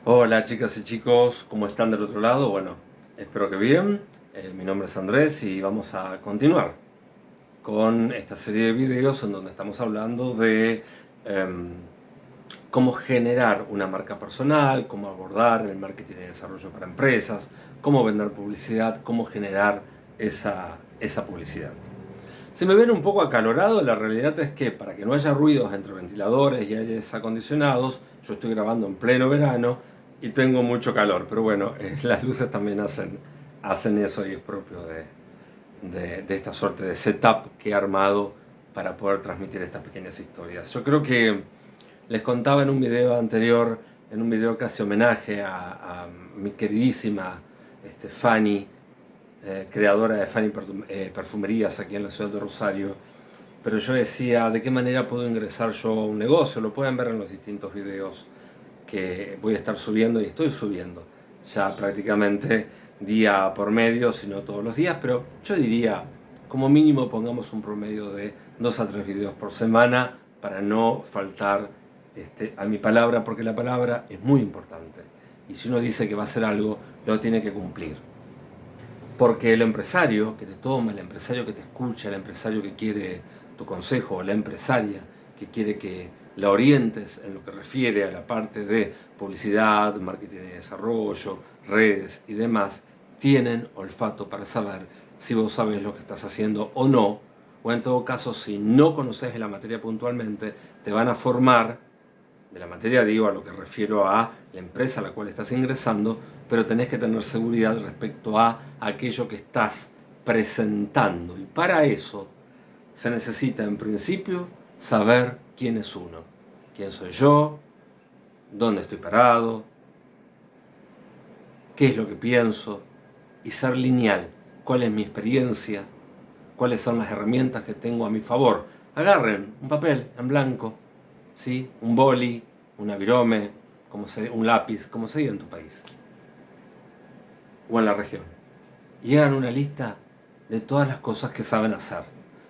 Hola chicas y chicos, ¿cómo están del otro lado? Bueno, espero que bien. Mi nombre es Andrés y vamos a continuar con esta serie de videos en donde estamos hablando de em, cómo generar una marca personal, cómo abordar el marketing y desarrollo para empresas, cómo vender publicidad, cómo generar esa publicidad. Si me ven un poco acalorado, la realidad es que para que no haya ruidos entre ventiladores y aires acondicionados, yo estoy grabando en pleno verano y tengo mucho calor, pero bueno, las luces también hacen eso y es propio de esta suerte de setup que he armado para poder transmitir estas pequeñas historias. Yo creo que les contaba en un video anterior, en un video casi homenaje a mi queridísima Fanny, creadora de Fanny Perfumerías aquí en la ciudad de Rosario, pero yo decía, ¿de qué manera puedo ingresar yo a un negocio? Lo pueden ver en los distintos videos que voy a estar subiendo y estoy subiendo ya prácticamente día por medio, si no todos los días, pero yo diría, como mínimo pongamos un promedio de 2 a 3 videos por semana para no faltar a mi palabra, porque la palabra es muy importante. Y si uno dice que va a hacer algo, lo tiene que cumplir. Porque el empresario que te toma, el empresario que te escucha, el empresario que quiere tu consejo, o la empresaria que quiere que la orientes en lo que refiere a la parte de publicidad, marketing y desarrollo, redes y demás, tienen olfato para saber si vos sabés lo que estás haciendo o no, o en todo caso, si no conoces la materia puntualmente, te van a formar de la materia, digo, a lo que refiero a la empresa a la cual estás ingresando, pero tenés que tener seguridad respecto a aquello que estás presentando. Y para eso se necesita, en principio, saber quién es uno. ¿Quién soy yo? ¿Dónde estoy parado? ¿Qué es lo que pienso? Y ser lineal. ¿Cuál es mi experiencia? ¿Cuáles son las herramientas que tengo a mi favor? Agarren un papel en blanco, ¿sí? Un boli, una virome, un lápiz, como se diga en tu país o en la región. Y hagan una lista de todas las cosas que saben hacer.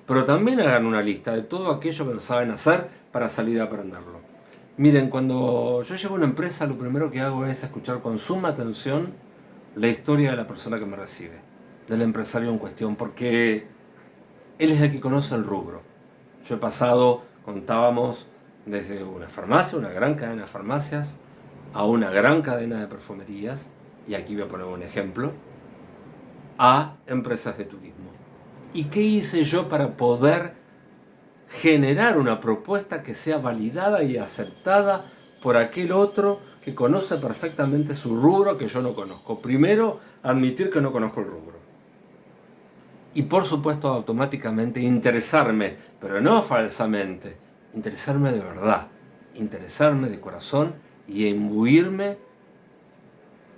Pero también hagan una lista de todo aquello que no saben hacer para salir a aprenderlo. Miren, cuando yo llego a una empresa, lo primero que hago es escuchar con suma atención la historia de la persona que me recibe, del empresario en cuestión, porque él es el que conoce el rubro. Yo he pasado, contábamos, desde una farmacia, una gran cadena de farmacias, a una gran cadena de perfumerías, y aquí voy a poner un ejemplo, a empresas de turismo. ¿Y qué hice yo para poder generar una propuesta que sea validada y aceptada por aquel otro que conoce perfectamente su rubro que yo no conozco? Primero, admitir que no conozco el rubro. Y por supuesto automáticamente interesarme, pero no falsamente, interesarme de verdad, interesarme de corazón y imbuirme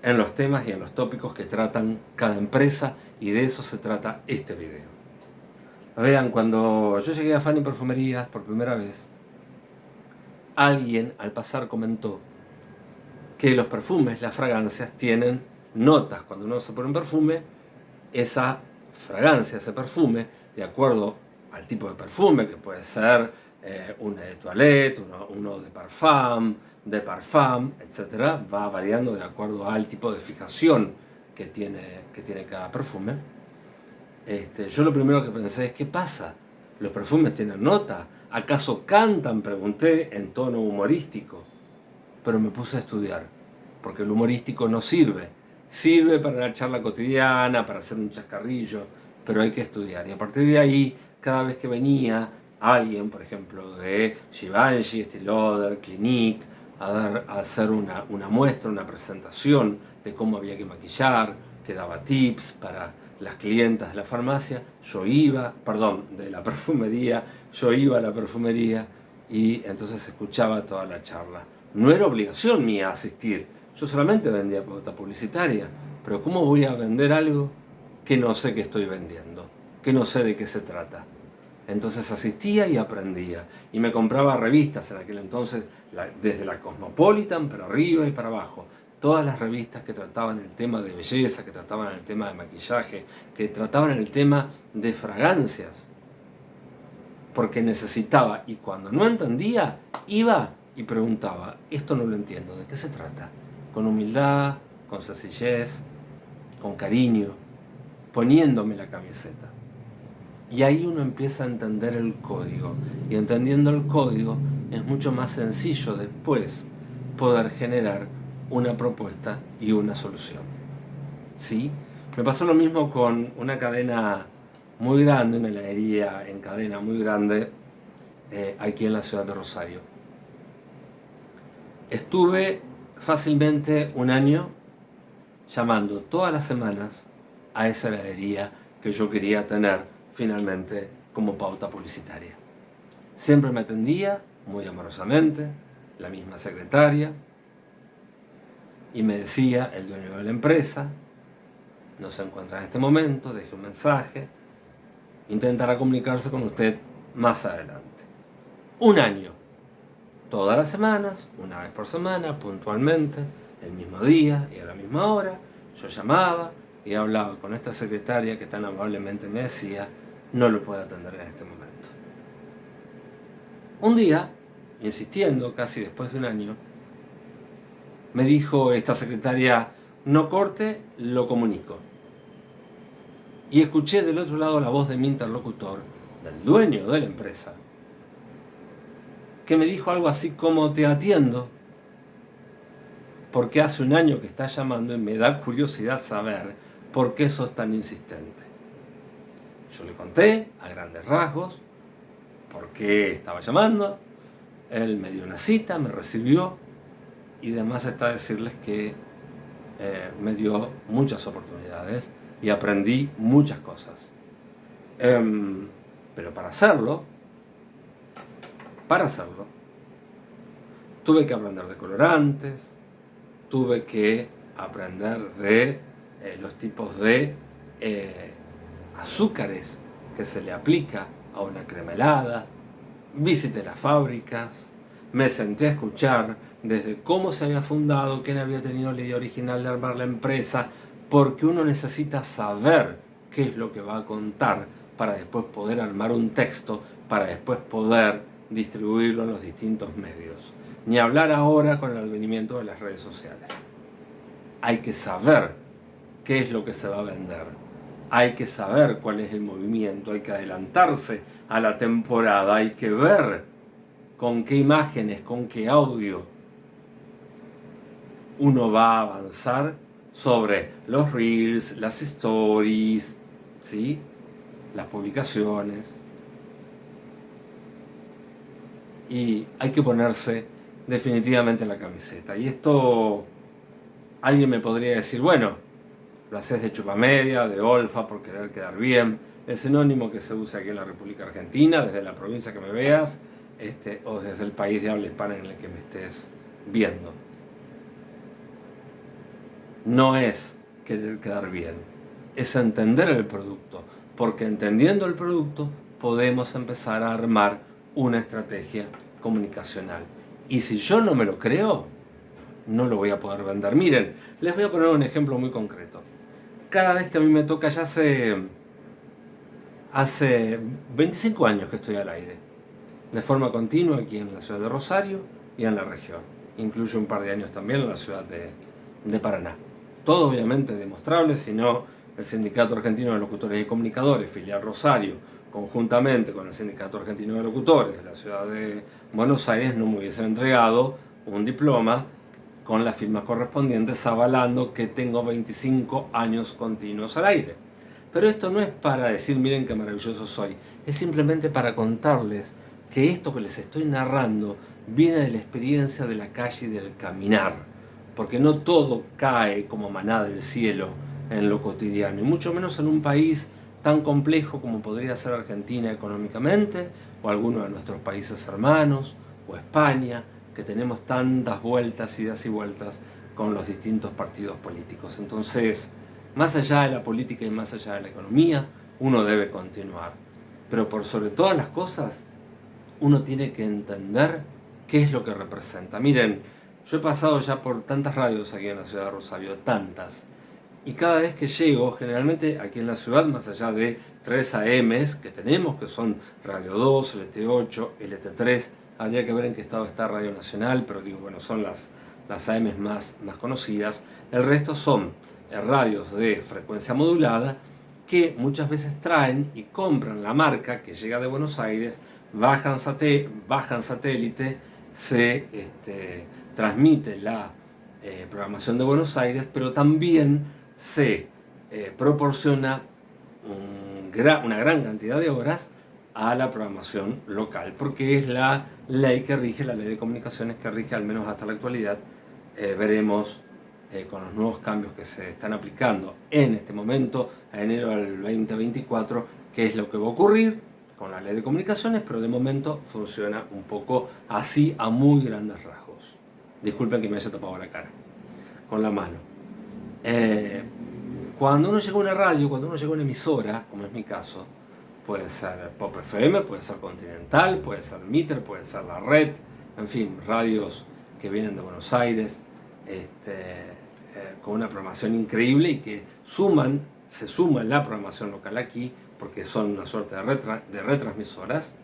en los temas y en los tópicos que tratan cada empresa, y de eso se trata este video. Vean, cuando yo llegué a Fanny Perfumerías por primera vez, alguien al pasar comentó que los perfumes, las fragancias, tienen notas. Cuando uno se pone un perfume, esa fragancia, ese perfume, de acuerdo al tipo de perfume, que puede ser una de toilette, uno de parfum, etc., va variando de acuerdo al tipo de fijación que tiene cada perfume. Yo lo primero que pensé es, ¿qué pasa? ¿Los perfumes tienen nota? ¿Acaso cantan? Pregunté en tono humorístico. Pero me puse a estudiar, porque el humorístico no sirve. Sirve para la charla cotidiana, para hacer un chascarrillo, pero hay que estudiar. Y a partir de ahí, cada vez que venía alguien, por ejemplo, de Givenchy, Estée Lauder, Clinique, a hacer una muestra, una presentación de cómo había que maquillar, que daba tips para las clientas de la farmacia, de la perfumería, yo iba a la perfumería y entonces escuchaba toda la charla. No era obligación mía asistir, yo solamente vendía pauta publicitaria, pero ¿cómo voy a vender algo que no sé que estoy vendiendo, que no sé de qué se trata? Entonces asistía y aprendía, y me compraba revistas en aquel entonces, desde la Cosmopolitan para arriba y para abajo, todas las revistas que trataban el tema de belleza, que trataban el tema de maquillaje, que trataban el tema de fragancias, porque necesitaba, y cuando no entendía, iba y preguntaba, esto no lo entiendo, ¿de qué se trata? con humildad, con sencillez, con cariño, poniéndome la camiseta. Y ahí uno empieza a entender el código. Y entendiendo el código es mucho más sencillo después poder generar una propuesta y una solución. ¿Sí? Me pasó lo mismo con una cadena muy grande, una heladería en cadena muy grande, aquí en la ciudad de Rosario. Estuve fácilmente un año llamando todas las semanas a esa heladería que yo quería tener finalmente como pauta publicitaria. Siempre me atendía muy amorosamente la misma secretaria y me decía el dueño de la empresa: no se encuentra en este momento, deje un mensaje, intentará comunicarse con usted más adelante. Un año, todas las semanas, una vez por semana, puntualmente, el mismo día y a la misma hora, yo llamaba y hablaba con esta secretaria que tan amablemente me decía: no lo puedo atender en este momento. Un día, insistiendo casi después de un año, me dijo esta secretaria: no corte, lo comunico. Y escuché del otro lado la voz de mi interlocutor, del dueño de la empresa, que me dijo algo así como: te atiendo porque hace un año que estás llamando y me da curiosidad saber por qué sos tan insistente. Yo le conté a grandes rasgos por qué estaba llamando, él me dio una cita, me recibió, y además está decirles que me dio muchas oportunidades y aprendí muchas cosas. Pero para hacerlo, tuve que aprender de colorantes, tuve que aprender de los tipos de azúcares que se le aplica a una crema helada, visité las fábricas, me senté a escuchar desde cómo se había fundado, quién había tenido la idea original de armar la empresa, porque uno necesita saber qué es lo que va a contar para después poder armar un texto, para después poder distribuirlo en los distintos medios. Ni hablar ahora con el advenimiento de las redes sociales. Hay que saber qué es lo que se va a vender. Hay que saber cuál es el movimiento, hay que adelantarse a la temporada, hay que ver con qué imágenes, con qué audio uno va a avanzar sobre los reels, las stories, ¿sí? Las publicaciones. Y hay que ponerse definitivamente la camiseta. Y esto, alguien me podría decir: bueno, lo haces de chupamedia, de olfa, por querer quedar bien. El sinónimo que se usa aquí en la República Argentina, desde la provincia que me veas, o desde el país de habla hispana en el que me estés viendo. No es querer quedar bien, es entender el producto, porque entendiendo el producto podemos empezar a armar una estrategia comunicacional. Y si yo no me lo creo, no lo voy a poder vender. Miren, les voy a poner un ejemplo muy concreto. Cada vez que a mí me toca, ya hace 25 años que estoy al aire, de forma continua aquí en la ciudad de Rosario y en la región. Incluye un par de años también en la ciudad de Paraná. Todo obviamente demostrable, si no el Sindicato Argentino de Locutores y Comunicadores, filial Rosario, conjuntamente con el Sindicato Argentino de Locutores de la ciudad de Buenos Aires, no me hubiesen entregado un diploma con las firmas correspondientes avalando que tengo 25 años continuos al aire. Pero esto no es para decir: miren qué maravilloso soy, es simplemente para contarles que esto que les estoy narrando viene de la experiencia de la calle y del caminar, porque no todo cae como maná del cielo en lo cotidiano, y mucho menos en un país tan complejo como podría ser Argentina económicamente, o alguno de nuestros países hermanos, o España, que tenemos tantas vueltas, idas y vueltas con los distintos partidos políticos. Entonces, más allá de la política y más allá de la economía, uno debe continuar. Pero por sobre todas las cosas, uno tiene que entender qué es lo que representa. Miren, yo he pasado ya por tantas radios aquí en la ciudad de Rosario, tantas. Y cada vez que llego, generalmente aquí en la ciudad, más allá de 3 AMs que tenemos, que son Radio 2, LT8, LT3, habría que ver en qué estado está Radio Nacional, pero digo, bueno, son las las AM más conocidas. El resto son radios de frecuencia modulada que muchas veces traen y compran la marca que llega de Buenos Aires, bajan satélite, se transmite la programación de Buenos Aires, pero también se proporciona una gran cantidad de horas a la programación local, porque es la ley que rige, la ley de comunicaciones que rige, al menos hasta la actualidad. Veremos con los nuevos cambios que se están aplicando en este momento, a enero del 2024, qué es lo que va a ocurrir con la ley de comunicaciones, pero de momento funciona un poco así, a muy grandes rasgos. Disculpen que me haya tapado la cara con la mano. Cuando uno llega a una radio, cuando uno llega a una emisora, como es mi caso, puede ser Pop FM, puede ser Continental, puede ser Mitter, puede ser La Red, en fin, radios que vienen de Buenos Aires, con una programación increíble y que se suman la programación local aquí, porque son una suerte de retransmisoras,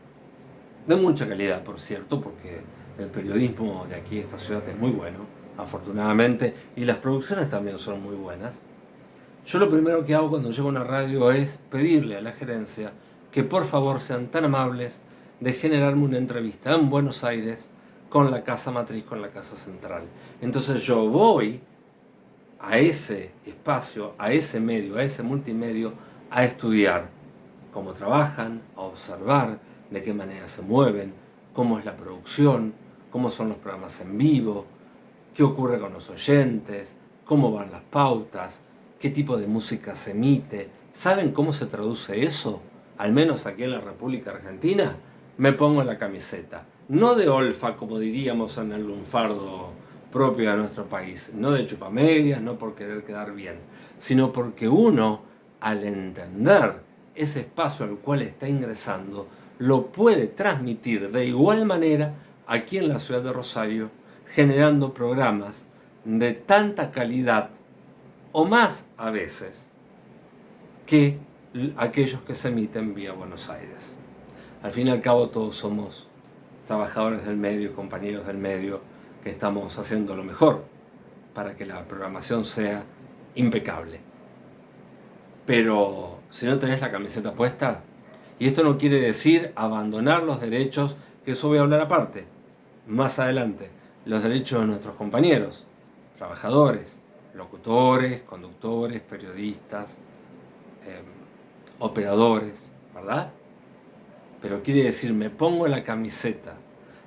de mucha calidad, por cierto, porque el periodismo de aquí, de esta ciudad, es muy bueno, afortunadamente, y las producciones también son muy buenas. Yo lo primero que hago cuando llego a una radio es pedirle a la gerencia que por favor sean tan amables de generarme una entrevista en Buenos Aires con la casa matriz, con la casa central. Entonces yo voy a ese espacio, a ese medio, a ese multimedio, a estudiar cómo trabajan, a observar de qué manera se mueven, cómo es la producción, cómo son los programas en vivo, qué ocurre con los oyentes, cómo van las pautas, qué tipo de música se emite. ¿Saben cómo se traduce eso? Al menos aquí en la República Argentina, me pongo la camiseta. No de olfa, como diríamos en el lunfardo propio de nuestro país, no de chupamedias, no por querer quedar bien, sino porque uno, al entender ese espacio al cual está ingresando, lo puede transmitir de igual manera aquí en la ciudad de Rosario, generando programas de tanta calidad, o más a veces, que aquellos que se emiten vía Buenos Aires. Al fin y al cabo todos somos trabajadores del medio, compañeros del medio, que estamos haciendo lo mejor para que la programación sea impecable. Pero si no tenés la camiseta puesta, y esto no quiere decir abandonar los derechos, que eso voy a hablar aparte, más adelante, los derechos de nuestros compañeros, trabajadores, locutores, conductores, periodistas, operadores, ¿verdad? Pero quiere decir, me pongo la camiseta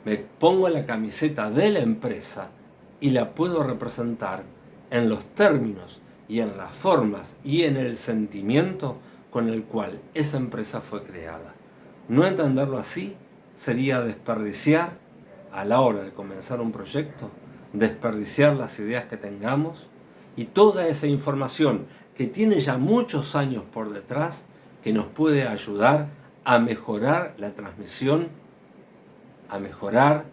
de la empresa y la puedo representar en los términos y en las formas y en el sentimiento con el cual esa empresa fue creada. No entenderlo así sería desperdiciar, a la hora de comenzar un proyecto, desperdiciar las ideas que tengamos y toda esa información que tiene ya muchos años por detrás, que nos puede ayudar a mejorar la transmisión, a mejorar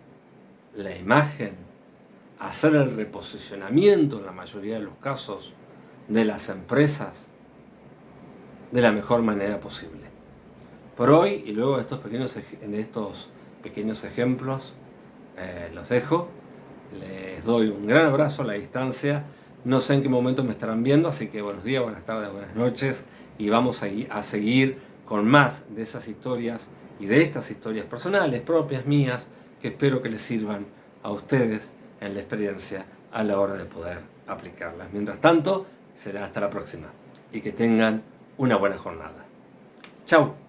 la imagen, a hacer el reposicionamiento en la mayoría de los casos de las empresas de la mejor manera posible. Por hoy, y luego de estos pequeños ejemplos, los dejo. Les doy un gran abrazo a la distancia. No sé en qué momento me estarán viendo, así que buenos días, buenas tardes, buenas noches, y vamos a seguir con más de esas historias y de estas historias personales, propias mías, que espero que les sirvan a ustedes en la experiencia a la hora de poder aplicarlas. Mientras tanto, será hasta la próxima y que tengan una buena jornada. ¡Chao!